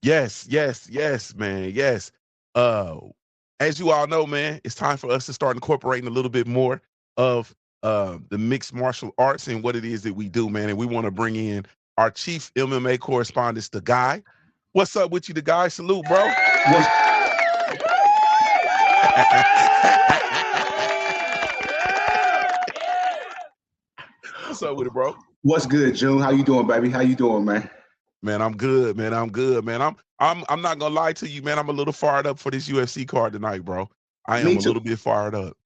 Yes, man. Yes. Uh, as you all know, man, it's time for us to start incorporating a little bit more of the mixed martial arts and what it is that we do, man. And we want to bring in our chief MMA correspondent, the guy. What's up with you, the guy? Salute, bro. What's, What's up with it, bro? what's good, June? How you doing, baby? How you doing, man? Man, I'm good, man. I'm good, man. I'm not gonna lie to you, man. I'm a little fired up for this UFC card tonight, bro. I am Me a too. little bit fired up.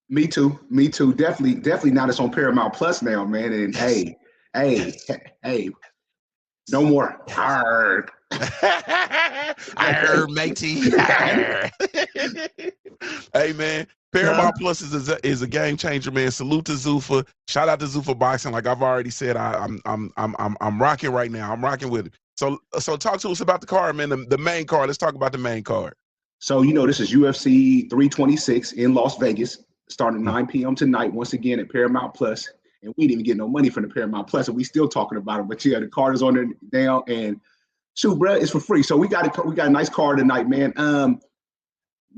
Me too. Me too. Definitely. Now it's on Paramount Plus now, man. And Yes. hey, no more. Yes. Hard. Arr, matey. Arr. Hey, man. Huh? Paramount Plus is a game changer, man. Salute to Zuffa. Shout out to Zuffa Boxing. Like I've already said, I'm rocking right now. I'm rocking with it. So talk to us about the card, man. The main card. Let's talk about the main card. So this is UFC 326 in Las Vegas, starting 9 p.m. tonight. Once again at Paramount Plus, and we didn't even get no money from the Paramount Plus, and we still talking about it. But yeah, the card is on there now, and shoot, bro, it's for free. So we got a nice card tonight, man.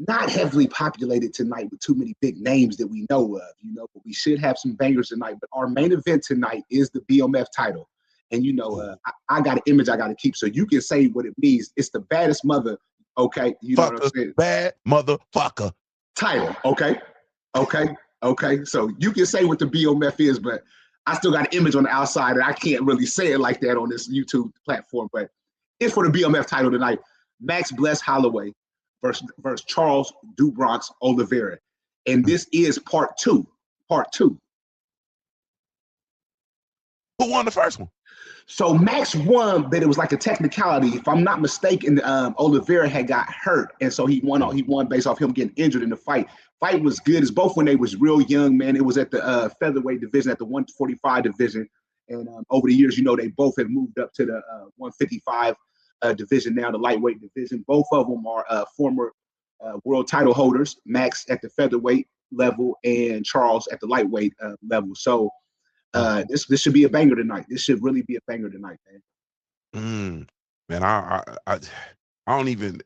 Not heavily populated tonight with too many big names that we know of, but we should have some bangers tonight. But our main event tonight is the BMF title. And, I got an image I got to keep. So you can say what it means. It's the baddest mother, okay? You know what I'm saying? Bad motherfucker. Title, okay? Okay. So you can say what the BMF is, but I still got an image on the outside, and I can't really say it like that on this YouTube platform. But it's for the BMF title tonight. Max Bless Holloway versus Charles Dubronx Oliveira. And this is part two. Who won the first one? So Max won, but it was like a technicality. If I'm not mistaken, Oliveira had got hurt, and so he won. He won based off him getting injured in the fight. Fight was good. It's both when they was real young, man. It was at the featherweight division, at the 145 division, and over the years, they both have moved up to the 155 division now, the lightweight division. Both of them are former world title holders. Max at the featherweight level, and Charles at the lightweight level. So. This should be a banger tonight. This should really be a banger tonight, man. Man, I don't even.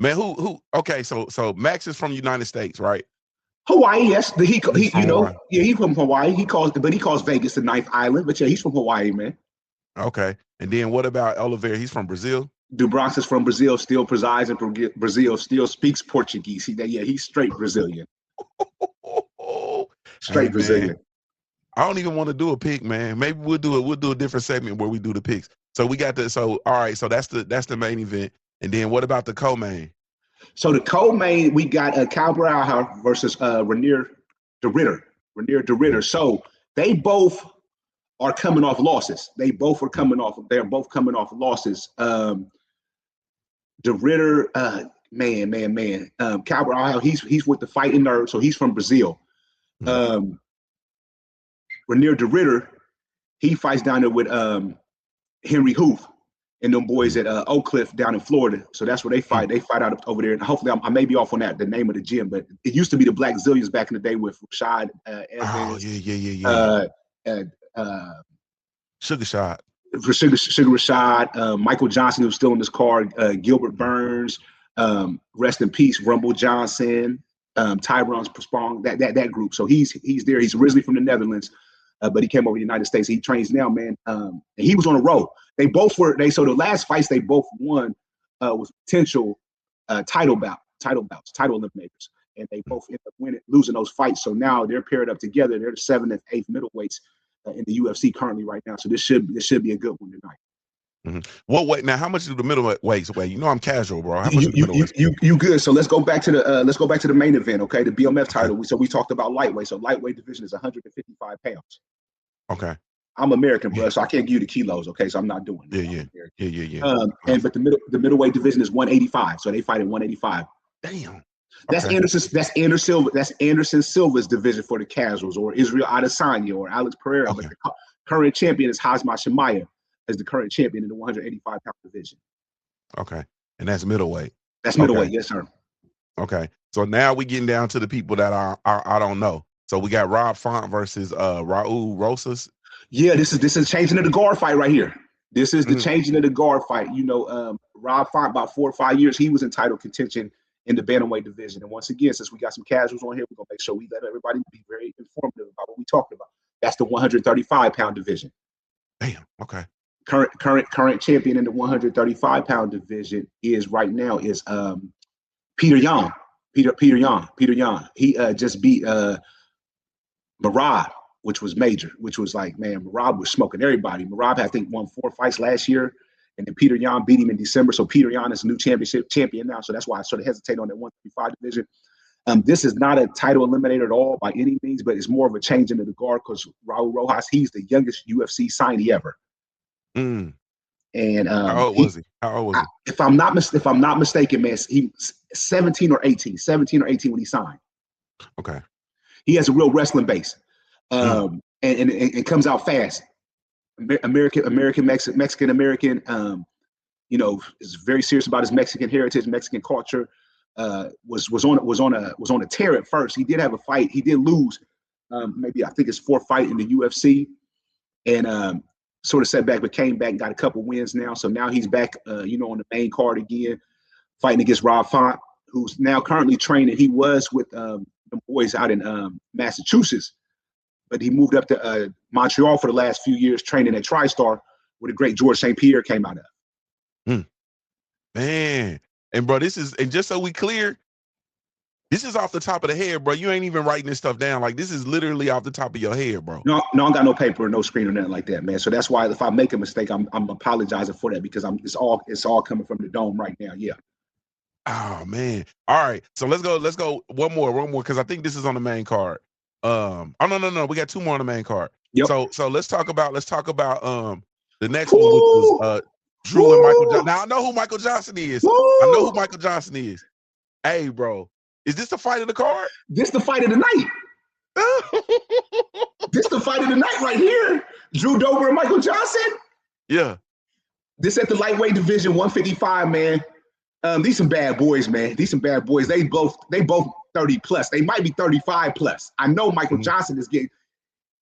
Man, who? Okay, so Max is from the United States, right? Hawaii, yes. He's from Hawaii. He calls Vegas the ninth island, but yeah, he's from Hawaii, man. Okay, and then what about Oliveira? He's from Brazil. Dubronx is from Brazil. Still presides in Brazil. Still speaks Portuguese. He's straight Brazilian. Straight Brazilian. Man. I don't even want to do a pick, man. Maybe we'll do a different segment where we do the picks. So we got all right. So that's the main event. And then what about the co-main? So the co-main, we got Cabral versus Renier de Ritter. So they both are coming off losses. They're both coming off losses. De Ritter, man. Cabral, he's with the fighting nerve, so he's from Brazil. Renier de Ritter, he fights down there with Henry Hoof and them boys at Oak Cliff down in Florida. So that's where they fight. They fight out over there. And hopefully, I may be off on the name of the gym, but it used to be the Black Zillions back in the day with Rashad Evans. Sugar Shot. Sugar Rashad, Michael Johnson, who's still in this card, Gilbert Burns, rest in peace, Rumble Johnson, Tyrone Spong, that group. So he's there. He's originally from the Netherlands. But he came over to the United States. He trains now, man. And he was on a roll. So the last fights they both won was potential title eliminators. And they both ended up losing those fights. So now they're paired up together. They're the 7th and 8th middleweights in the UFC currently right now. So this should be a good one tonight. What weight now? How much do the middleweights weigh? I'm casual, bro. How much you good? So let's go back to the main event, okay? The BMF title. So we talked about lightweight. So lightweight division is 155 pounds. Okay. I'm American, bro, so I can't give you the kilos, okay? So I'm not doing it. Yeah. But the middleweight division is 185. So they fight at 185. Damn. That's Anderson Silva's division for the casuals, or Israel Adesanya, or Alex Pereira. Okay. But the current champion is Hazmat Shemaya as the current champion in the 185-pound division. Okay. And that's middleweight. That's middleweight, yes, sir. Okay. So now we're getting down to the people that I don't know. So we got Rob Font versus Raul Rosas. Yeah, this is changing of the guard fight right here. This is the changing of the guard fight. Rob fought about 4 or 5 years. He was in title contention in the bantamweight division. And once again, since we got some casuals on here, we're gonna make sure we let everybody be very informative about what we talking about. That's the 135-pound division. Damn. Okay. Current champion in the 135-pound division is right now is Peter Yan. Peter Yan. He just beat Marab, which was major, which was like, man, Marab was smoking everybody. Marab, I think, won 4 fights last year, and then Peter Yan beat him in December. So Peter Yan is a new champion now. So that's why I sort of hesitate on that 135 division. This is not a title eliminator at all by any means, but it's more of a change into the guard because Raul Rojas, he's the youngest UFC signee ever. Mm. And how old was he? How old was he? If I'm not mistaken, man, he's 17 or 18 when he signed. Okay. He has a real wrestling base, and comes out fast. Mexican American, is very serious about his Mexican heritage, Mexican culture. Was on a tear at first. He did have a fight. He did lose, maybe I think his 4th fight in the UFC, and sort of set back, but came back and got a couple wins now. So now he's back, on the main card again, fighting against Rob Font, who's now currently training. He was with the boys out in Massachusetts, but he moved up to Montreal for the last few years, training at TriStar, where the great George St. Pierre came out of. Man, and bro, and just so we clear, this is off the top of the head, bro. You ain't even writing this stuff down. Like, this is literally off the top of your head, bro. No, I got no paper or no screen or nothing like that, man. So that's why if I make a mistake, I'm apologizing for that because it's all coming from the dome right now. Yeah. Oh man. All right. So let's go one more, because I think this is on the main card. Oh no. We got 2 more on the main card. Yep. So let's talk about the next one, which was Drew and Michael Johnson. Now I know who Michael Johnson is. I know who Michael Johnson is. Hey, bro. Is this the fight of the card? This the fight of the night. This the fight of the night right here. Drew Dober and Michael Johnson. Yeah. This at the lightweight division, 155, man. These some bad boys, man. These some bad boys. They both 30 plus. They might be 35 plus. I know Michael Johnson is getting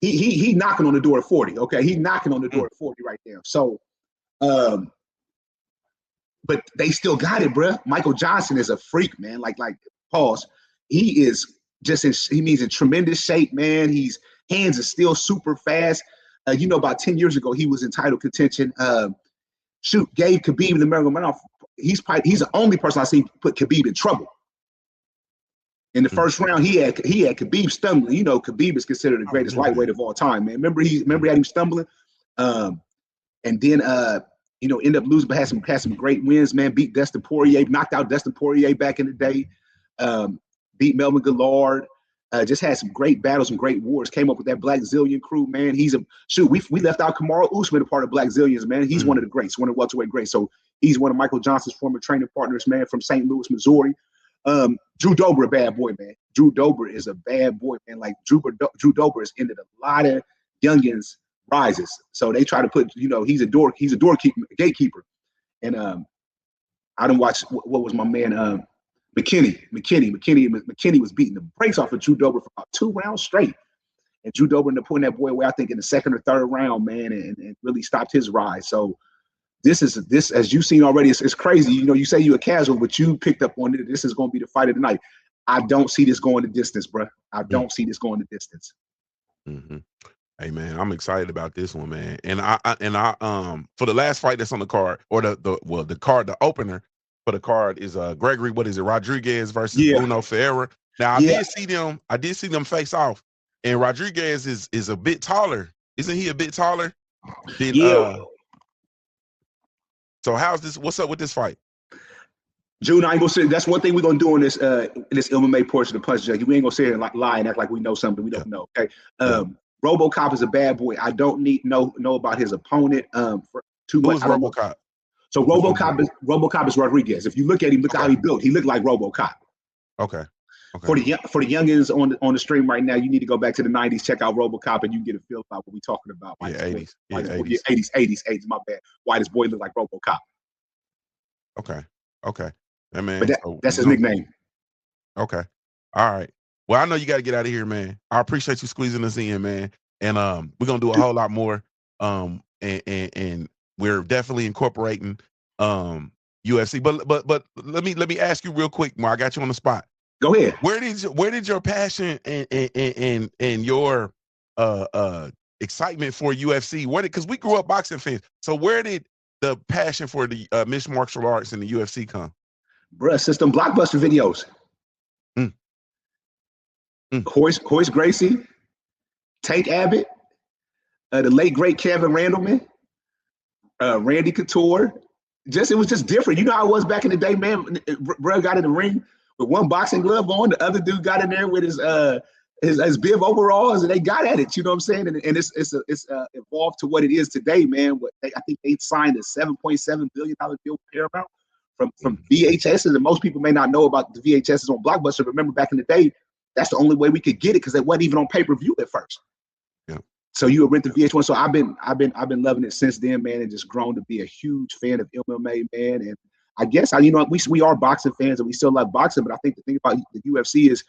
he knocking on the door at 40. Okay, he's knocking on the door at 40 right now. So, but they still got it, bruh. Michael Johnson is a freak, man. Like pause. He is he's in tremendous shape, man. His hands are still super fast. About 10 years ago, he was in title contention. Gave Khabib the Nurmagomedov. He's the only person I seen put Khabib in trouble. In the first round, he had Khabib stumbling. Khabib is considered the greatest lightweight of all time, man. Remember he had him stumbling, and then ended up losing, but had some great wins, man. Beat Dustin Poirier, knocked out Dustin Poirier back in the day. Beat Melvin Gillard. Just had some great battles, some great wars. Came up with that Black Zillion crew, man. We left out Kamaru Usman, a part of Black Zillions, man. He's one of the greats, one of the welterweight greats. So he's one of Michael Johnson's former training partners, man, from St. Louis, Missouri. Drew Dober, a bad boy, man. Drew Dober is a bad boy, man. Like Drew Dober has ended a lot of youngins' rises. So they try to put, he's a gatekeeper. And I didn't watch what was my man McKinney was beating the brakes off of Drew Dober for about 2 rounds straight. And Drew Dober ended up putting that boy away, I think, in the 2nd or 3rd round, man, and really stopped his rise. So this, as you've seen already, it's crazy. You say you're a casual, but you picked up on it. This is going to be the fight of the night. I don't see this going the distance, bro. I don't see this going the distance. Mm-hmm. Hey man, I'm excited about this one, man. And I for the last fight that's on the card, or the opener for the card is Gregory, Rodriguez versus Bruno Ferreira. Now I did see them face off, and Rodriguez is a bit taller. Isn't he a bit taller than so what's up with this fight? June, I ain't gonna say that's one thing we're gonna do in this MMA portion of Punch Junkie. We ain't gonna sit here and lie and act like we know something we don't know. Okay. RoboCop is a bad boy. I don't know about his opponent for too much. Who's RoboCop? So RoboCop is Rodriguez. If you look at him, look how he built. He looked like RoboCop. Okay. For the youngins on the stream right now, you need to go back to the 90s, check out RoboCop, and you get a feel about what we're talking about. 80s. 80s. My bad. Whitest boy look like RoboCop. Okay. Man, but that's his nickname. Okay. All right. Well, I know you got to get out of here, man. I appreciate you squeezing us in, man. And we're gonna do a whole lot more. And we're definitely incorporating UFC. But let me ask you real quick, Mar. I got you on the spot. Go ahead. Where did your passion and your excitement for UFC, because we grew up boxing fans, so where did the passion for the mixed martial arts and the UFC come? Bruh, system blockbuster videos. Horace Gracie, Tank Abbott, the late great Kevin Randleman, Randy Couture. It was just different. You know how it was back in the day, man. Bro got in the ring with one boxing glove on. The other dude got in there with his bib overalls, and they got at it. You know what I'm saying? And it's evolved to what it is today, man. I think they signed a $7.7 billion deal with Paramount from VHSs, and most people may not know about the VHSs on Blockbuster. Remember back in the day, that's the only way we could get it because it wasn't even on pay-per-view at first. Yeah. So you would rent the VH1. So I've been loving it since then, man, and just grown to be a huge fan of MMA, man. And I guess we are boxing fans and we still love boxing, but I think the thing about the UFC is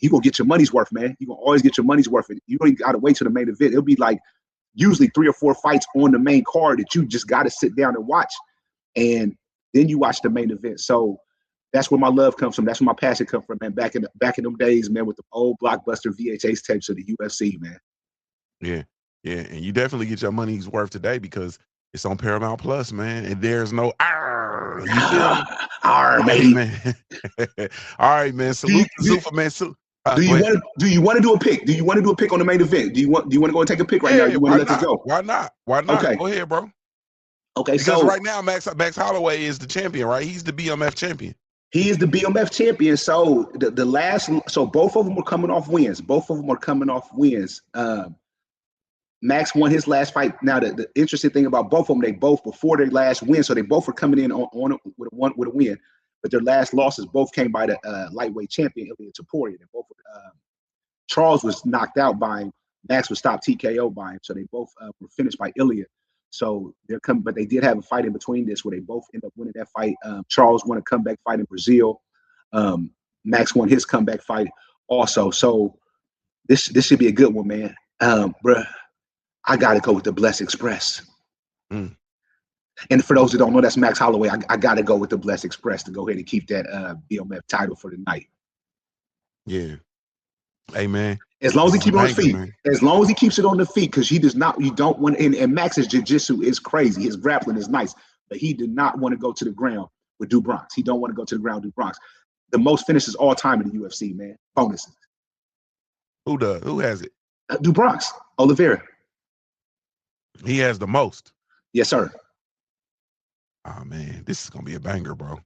you're gonna get your money's worth, man. You're gonna always get your money's worth. You don't even gotta wait till the main event. It'll be like usually 3 or 4 fights on the main card that you just gotta sit down and watch. And then you watch the main event. So that's where my love comes from. That's where my passion comes from, man. Back in them days, man, with the old Blockbuster VHS tapes of the UFC, man. Yeah, and you definitely get your money's worth today because it's on Paramount Plus, man. And there's no you feel me? Baby. Man. All right, man. Salute to Zuffa, man. Do you want to do a pick? Do you want to do a pick on the main event? Do you want to go and take a pick right now? You want to let it go? Why not? Okay. Go ahead, bro. Okay, because right now Max Holloway is the champion, right? He's the BMF champion. He is the BMF champion. So both of them are coming off wins. Max won his last fight. Now the interesting thing about both of them, they both before their last win, so they both were coming in with a win, but their last losses both came by the lightweight champion Ilya Topuria. And both Charles was knocked out by him. Max was stopped TKO by him. So they both were finished by Ilya. So they're coming, but they did have a fight in between this where they both end up winning that fight. Charles won a comeback fight in Brazil. Max won his comeback fight also. So this should be a good one, man. Bruh, I gotta go with the Bless Express. And for those that don't know, that's Max Holloway. I gotta go with the Bless Express to go ahead and keep that BMF title for the night. Yeah. Hey, man. As long as he keeps it on his feet. Man. As long as he keeps it on the feet, because you don't want, and Max's jiu-jitsu is crazy. His grappling is nice, but he did not want to go to the ground with Du Bronx. He don't want to go to the ground with Du Bronx. The most finishes all time in the UFC, man. Bonuses. Who does? Who has it? Du Bronx, Oliveira. He has the most. Yes, sir. Oh, man. This is going to be a banger, bro.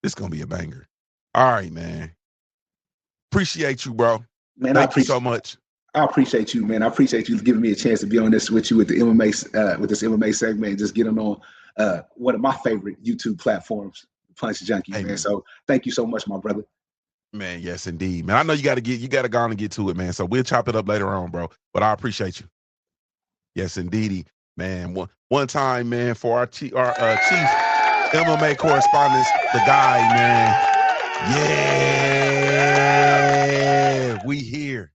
This is going to be a banger. All right, man. Appreciate you, bro. Man, Thank you so much. I appreciate you, man. I appreciate you giving me a chance to be on this with you with the MMA, with this MMA segment, and just getting on one of my favorite YouTube platforms, Punch Junkie, man. So thank you so much, my brother. Man, yes, indeed, man. I know you got to go on and get to it, man. So we'll chop it up later on, bro. But I appreciate you. Yes, indeedy, man. One time, man, for our chief MMA correspondent, the guy, man. Yeah, we here.